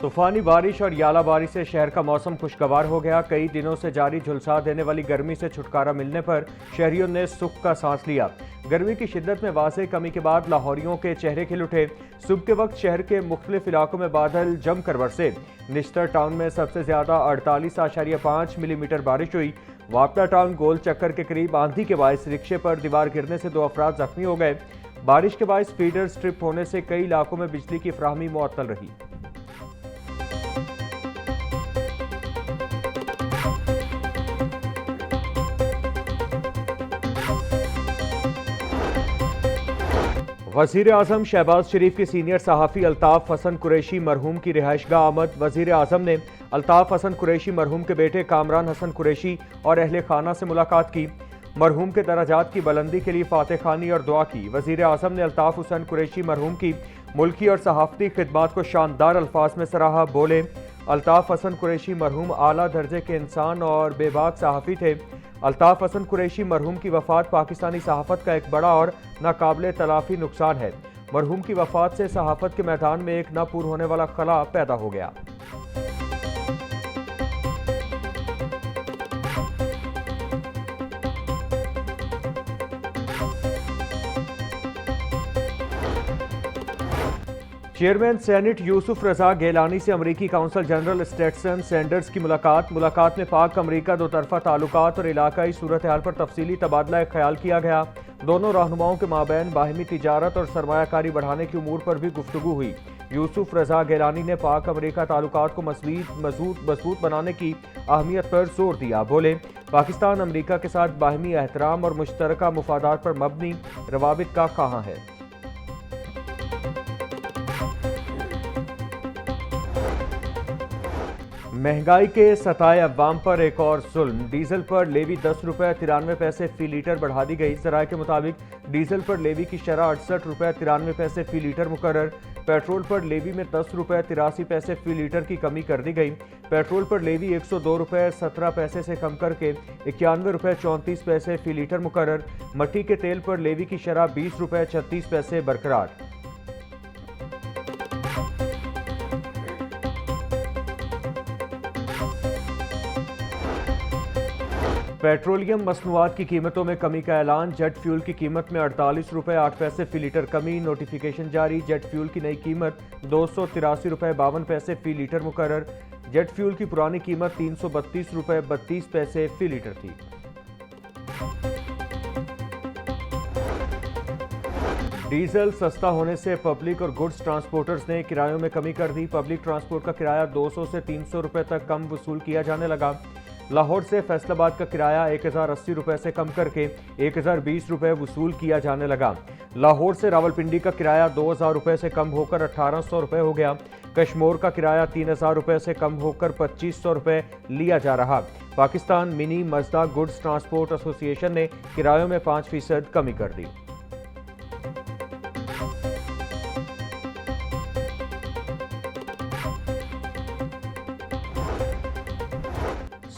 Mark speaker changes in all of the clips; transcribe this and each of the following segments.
Speaker 1: तूफानी बारिश और यालाबारी से शहर का मौसम खुशगवार हो गया। कई दिनों से जारी झुलसा देने वाली गर्मी से छुटकारा मिलने पर शहरियों ने सुख का सांस लिया। गर्मी की शिद्दत में वाज़ेह कमी के बाद लाहौरियों के चेहरे खिल उठे। सुबह के वक्त शहर के मुख्तलिफ इलाकों में बादल जमकर बरसे। निश्तर टाउन में सबसे ज्यादा 48.5 मिलीमीटर बारिश हुई। वापटा टाउन गोल चक्कर के करीब आंधी के बायस रिक्शे पर दीवार गिरने से 2 अफराद जख्मी हो गए। बारिश के बायस फीडर स्ट्रिप होने से कई इलाकों में बिजली की फराहमी मुअत्तल रही। वज़ीर आज़म शहबाज शरीफ की सीनियर सहाफ़ी अल्ताफ़ हसन कुरैशी मरहूम की रिहाइशगाह आमद। वज़ीर आज़म ने अल्ताफ़ हसन कुरैशी मरहूम के बेटे कामरान हसन कुरैशी और अहले खाना से मुलाकात की। मरहूम के दराजात की बुलंदी के लिए फातह खानी और दुआ की। वज़ीर आज़म ने अल्ताफ़ हसन कुरैशी मरहूम की मुल्की और सहाफ़ती खिदमात को शानदार अल्फाज में सराहा। बोले, अल्ताफ़ हसन कुरैशी मरहूम आला दर्जे के इंसान और बेबाक सहाफ़ी थे। अल्ताफ़ हसन कुरैशी मरहूम की वफ़ात पाकिस्तानी सहाफ़त का एक बड़ा और नाकाबिले तलाफ़ी नुकसान है। मरहूम की वफ़ात से सहाफ़त के मैदान में एक न पूरा होने वाला खला पैदा हो गया। चेयरमैन सेनेट यूसुफ रजा गेलानी से अमरीकी काउंसल जनरल स्टेटसन सैंडर्स की मुलाकात में पाक अमरीका दो तरफा ताल्लुकात और इलाकाई सूरत हाल पर तफसीली तबादला ख्याल किया गया। दोनों रहनुमाओं के माबैन बाहिमी तिजारत और सरमायाकारी बढ़ाने की उमूर पर भी गुफ्तगू हुई। यूसुफ रजा गेलानी ने पाक अमरीका ताल्लुकात को मजबूत बनाने की अहमियत पर जोर दिया। बोले, पाकिस्तान अमरीका के साथ बाहिमी एहतराम और मुश्तरका मुफादात पर मबनी रवाबित का कहाँ है। महंगाई के सताए अवाम पर एक और जुल्म। डीजल पर लेवी 10 रुपये 93 पैसे फी लीटर बढ़ा दी गई। ज़राए के मुताबिक डीजल पर लेवी की शरह 68 रुपये 93 पैसे फी लीटर मुकर्रर। पेट्रोल पर लेवी में 10 रुपये 83 पैसे फी लीटर की कमी कर दी गई। पेट्रोल पर लेवी 102 रुपये 17 पैसे से कम करके 91 रुपये 34 पैसे फी लीटर मुकर्रर। मट्टी के तेल पर लेवी की शरह 20 रुपये 36 पैसे बरकरार। पेट्रोलियम मसनूआत की कीमतों में कमी का ऐलान। जेट फ्यूल की कीमत में 48 रुपये 8 पैसे फी लीटर कमी। नोटिफिकेशन जारी। जेट फ्यूल की नई कीमत 283 रुपये 52 पैसे फी लीटर मुकर्रर। जेट फ्यूल की पुरानी कीमत 332 रुपये 32 पैसे फी लीटर थी। डीजल सस्ता होने से पब्लिक और गुड्स ट्रांसपोर्टर्स ने किरायों में कमी कर दी। पब्लिक ट्रांसपोर्ट का किराया 200 से 300 रुपये तक कम वसूल किया जाने लगा। लाहौर से फैसलाबाद का किराया 1080 रुपये से कम करके 1020 रुपये वसूल किया जाने लगा। लाहौर से रावलपिंडी का किराया 2000 रुपये से कम होकर 1800 रुपये हो गया। कश्मीर का किराया 3000 रुपये से कम होकर 2500 रुपये लिया जा रहा। Pakistan mini मजदा goods transport association ने किरायों में 5% कमी कर दी।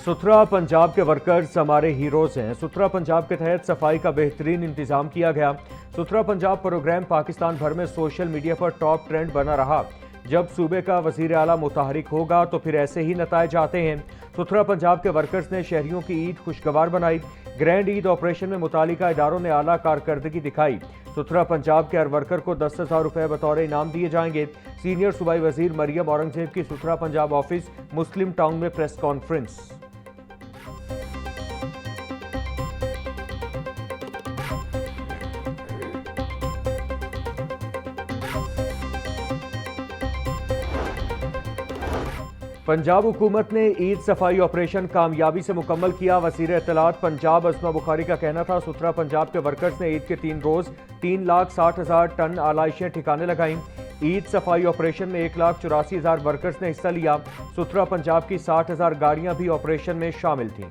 Speaker 1: सुथरा पंजाब के वर्कर्स हमारे हीरोज हैं। सुथरा पंजाब के तहत सफाई का बेहतरीन इंतजाम किया गया। सुथरा पंजाब प्रोग्राम पाकिस्तान भर में सोशल मीडिया पर टॉप ट्रेंड बना रहा। जब सूबे का वजीर आला मुतहरिक होगा तो फिर ऐसे ही नताइज आते हैं। सुथरा पंजाब के वर्कर्स ने शहरियों की ईद खुशगवार बनाई। ग्रैंड ईद ऑपरेशन में मुतालिका इदारों ने आला कारकर्दगी दिखाई। सुथरा पंजाब के हर वर्कर को 10,000 रुपये बतौर इनाम दिए जाएंगे। सीनियर सूबाई वजीर मरियम औरंगजेब की सुथरा पंजाब ऑफिस मुस्लिम टाउन में प्रेस कॉन्फ्रेंस। पंजाब हुकूमत ने ईद सफाई ऑपरेशन कामयाबी से मुकम्मल किया। वज़ीर इत्तलात पंजाब अस्मा बुखारी का कहना था, सुथरा पंजाब के वर्कर्स ने ईद के 3 रोज 3,60,000 टन आलाइशें ठिकाने लगाईं। ईद सफाई ऑपरेशन में 1,84,000 वर्कर्स ने हिस्सा लिया। सुथरा पंजाब की 60,000 गाड़ियां भी ऑपरेशन में शामिल थीं।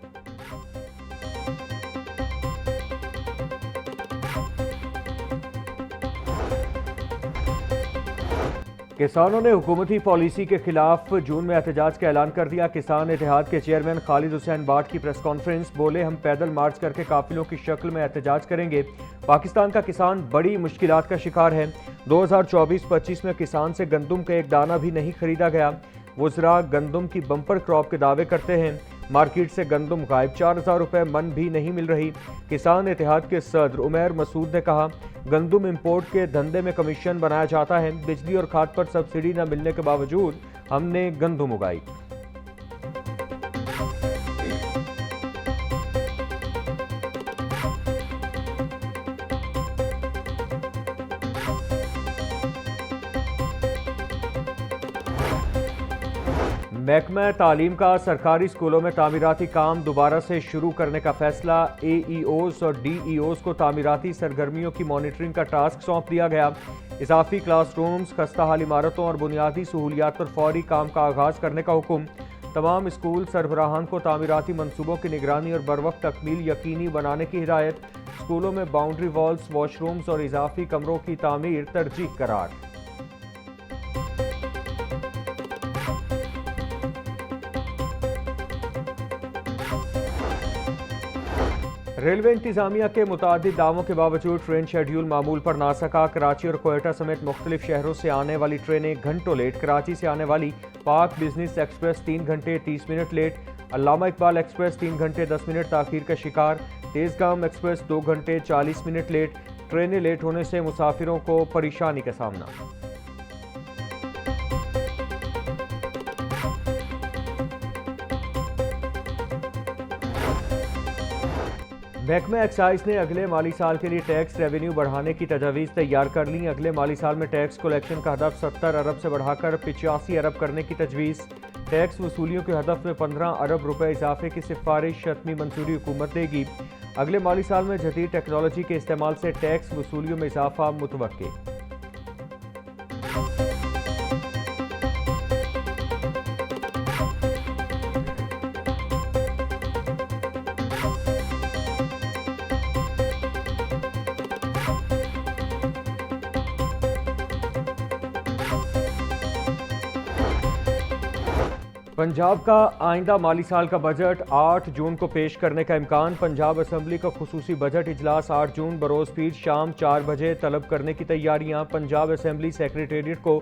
Speaker 1: किसानों ने हुकूमती पॉलिसी के खिलाफ जून में एहतजाज का ऐलान कर दिया। किसान इत्तेहाद के चेयरमैन खालिद हुसैन बाट की प्रेस कॉन्फ्रेंस। बोले, हम पैदल मार्च करके काफिलों की शक्ल में एहतजाज करेंगे। पाकिस्तान का किसान बड़ी मुश्किलात का शिकार है। 2024-25 में किसान से गंदम का एक दाना भी नहीं खरीदा गया। वुज़रा गंदम की बम्पर क्रॉप के दावे करते हैं। मार्केट से गंदम गायब, 4,000 रुपये मन भी नहीं मिल रही। किसान इत्तेहाद के सदर उमैर मसूद ने कहा, गंदम इंपोर्ट के धंधे में कमीशन बनाया जाता है। बिजली और खाद पर सब्सिडी न मिलने के बावजूद हमने गंदम उगाई। महकमा तालीम का सरकारी स्कूलों में तामीराती काम दोबारा से शुरू करने का फैसला। AEOs और DEOs को तामीराती सरगर्मियों की मॉनिटरिंग का टास्क सौंप दिया गया। इजाफी क्लासरूम्स, खस्ताहाल इमारतों और बुनियादी सहूलियात पर फौरी काम का आगाज करने का हुक्म। तमाम स्कूल सरबराहान को तामीराती मनसूबों की निगरानी और बरवक्त तकमील यकीनी बनाने की हिदायत। स्कूलों में बाउंड्री वॉल्स, वॉशरूम्स और इजाफी कमरों की तामीर तरजीह करार। रेलवे इंतजामिया के मुतादिद दावों के बावजूद ट्रेन शेड्यूल मामूल पर ना सका। कराची और कोयटा समेत मुख्तलिफ शहरों से आने वाली ट्रेनें घंटों लेट। कराची से आने वाली पाक बिजनेस एक्सप्रेस 3 घंटे 30 मिनट लेट। अल्लामा इकबाल एक्सप्रेस 3 घंटे 10 मिनट ताखीर का शिकार। तेजगाम एक्सप्रेस 2 घंटे 40 मिनट लेट। ट्रेनें लेट होने से मुसाफिरों को परेशानी का सामना। महकमा एक्साइज ने अगले माली साल के लिए टैक्स रेवेन्यू बढ़ाने की तजवीज़ तैयार कर ली। अगले माली साल में टैक्स कलेक्शन का हदफ 70 अरब से बढ़ाकर 85 अरब करने की तजवीज़। टैक्स वसूलियों के हदफ में 15 अरब रुपए इजाफे की सिफारिश हतमी मंजूरी हुकूमत देगी। अगले माली साल में जदीद टेक्नोलॉजी के इस्तेमाल से टैक्स वसूलियों में इजाफा मुतवक्के। पंजाब का आइंदा माली साल का बजट 8 जून को पेश करने का इम्कान। पंजाब असम्बली का खुसूसी बजट इजलास 8 जून बरोज़ पीर शाम 4 बजे तलब करने की तैयारियां। पंजाब असम्बली सेक्रेटेरिएट को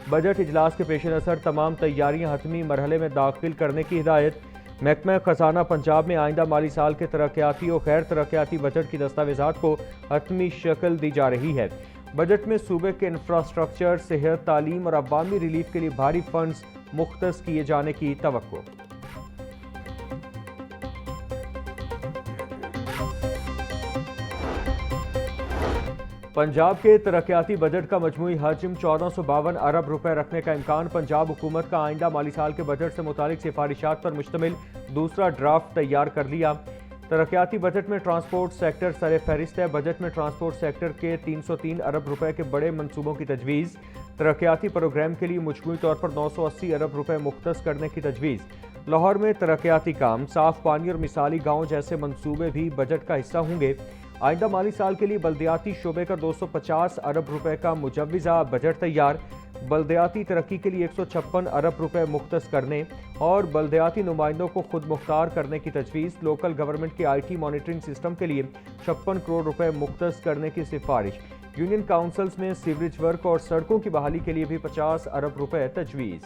Speaker 1: बजट इजलास के पेश नज़र तमाम तैयारियां हतमी मरहले में दाखिल करने की हिदायत। महकमा खजाना पंजाब में आइंदा माली साल के तरक्याती और गैर तरक्याती बजट की दस्तावेज़ात को हतमी शक्ल दी जा रही है। बजट में सूबे के इंफ्रास्ट्रक्चर, सेहत, तालीम और अवामी रिलीफ के लिए भारी फंड्स मुख्तस किए जाने की तवक्को। पंजाब के तरक्याती बजट का मजमूई हजम 1452 अरब रुपए रखने का इम्कान। पंजाब हुकूमत का आइंदा माली साल के बजट से मुतालिक सिफारिशात पर मुश्तमिल दूसरा ड्राफ्ट तैयार कर लिया। तरक्याती बजट में ट्रांसपोर्ट सेक्टर सर फहरिस्त है। बजट में ट्रांसपोर्ट सेक्टर के 303 अरब रुपए के बड़े मंसूबों की तजवीज़। तरक्याती प्रोग्राम के लिए मजमूई तौर पर 980 अरब रुपए मुख्तस करने की तजवीज़। लाहौर में तरक्याती काम, साफ पानी और मिसाली गाँव जैसे मंसूबे भी बजट का हिस्सा होंगे। आइंदा माली साल के लिए बल्दियाती शोबे का 250 अरब रुपए का मुजव्विज़ा बजट तैयार। बल्दियाती तरक्की के लिए 156 अरब रुपए मुख्तस करने और बल्दियाती नुमाइंदों को खुद मुख्तार करने की तजवीज़। लोकल गवर्नमेंट के IT मॉनिटरिंग सिस्टम के लिए 56 करोड़ रुपए मुख्तस करने की सिफारिश। यूनियन काउंसिल्स में सीवरेज वर्क और सड़कों की बहाली के लिए भी 50 अरब रुपए तजवीज़।